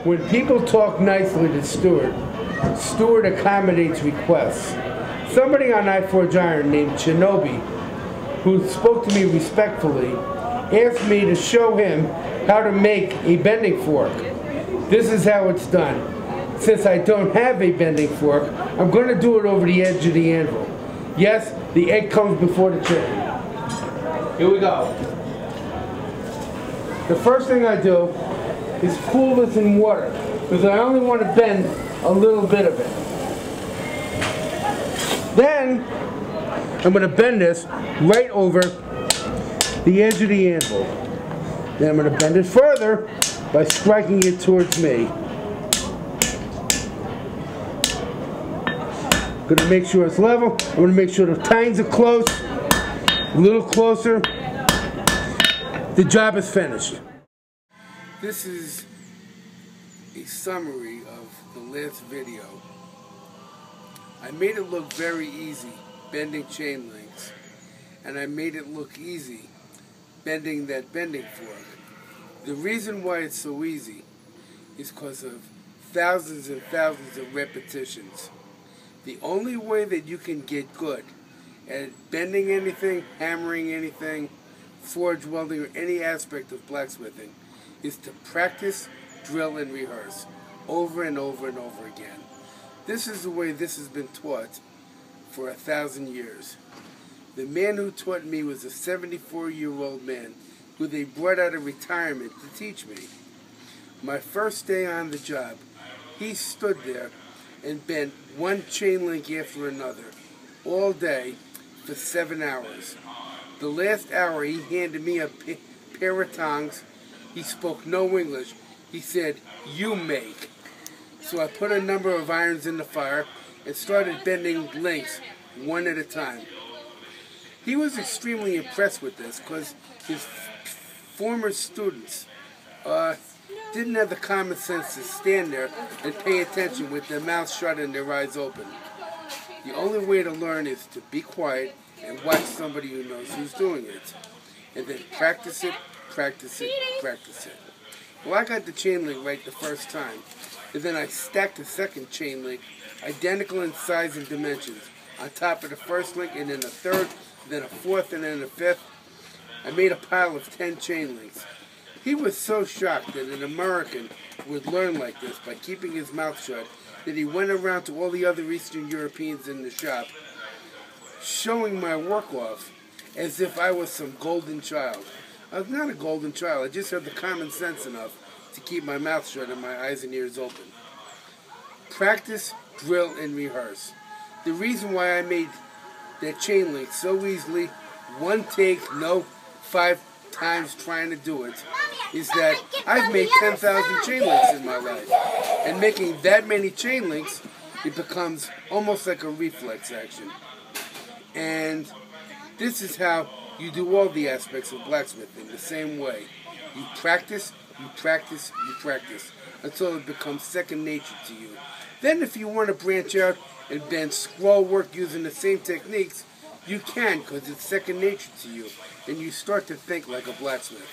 When people talk nicely to Stuart, Stuart accommodates requests. Somebody on iForge Iron named Shinobi, who spoke to me respectfully, asked me to show him how to make a bending fork. This is how it's done. Since I don't have a bending fork, I'm going to do it over the edge of the anvil. Yes, the egg comes before the chicken. Here we go. The first thing I do is cool this in water, because I only want to bend a little bit of it. Then, I'm going to bend this right over the edge of the anvil. Then I'm going to bend it further by striking it towards me. I'm going to make sure it's level. I'm going to make sure the tines are close, a little closer. The job is finished. This is a summary of the last video. I made it look very easy, bending chain links, and I made it look easy, bending that bending fork. The reason why it's so easy is because of thousands and thousands of repetitions. The only way that you can get good at bending anything, hammering anything, forge welding, or any aspect of blacksmithing is to practice, drill, and rehearse over and over and over again. This is the way this has been taught for 1,000 years. The man who taught me was a 74-year-old man who they brought out of retirement to teach me. My first day on the job, he stood there and bent one chain link after another all day for 7 hours. The last hour he handed me a pair of tongs. He spoke no English. He said, "You make." So I put a number of irons in the fire and started bending links one at a time. He was extremely impressed with this because his former students didn't have the common sense to stand there and pay attention with their mouths shut and their eyes open. The only way to learn is to be quiet and watch somebody who knows who's doing it. And then practice it, practice it, practice it. Well, I got the chain link right the first time. And then I stacked the second chain link, identical in size and dimensions, on top of the first link, and then a third, then a fourth, and then a fifth. I made a pile of 10 chain links. He was so shocked that an American would learn like this by keeping his mouth shut that he went around to all the other Eastern Europeans in the shop, showing my work off as if I was some golden child. I was not a golden child. I just had the common sense enough to keep my mouth shut and my eyes and ears open. Practice, drill, and rehearse. The reason why I made that chain link so easily, one take, no 5 times trying to do it, is that I've made 10,000 chain links in my life. And making that many chain links, it becomes almost like a reflex action. And this is how you do all the aspects of blacksmithing, the same way. You practice, you practice, you practice, until it becomes second nature to you. Then if you want to branch out and bend scroll work using the same techniques, you can, because it's second nature to you, and you start to think like a blacksmith.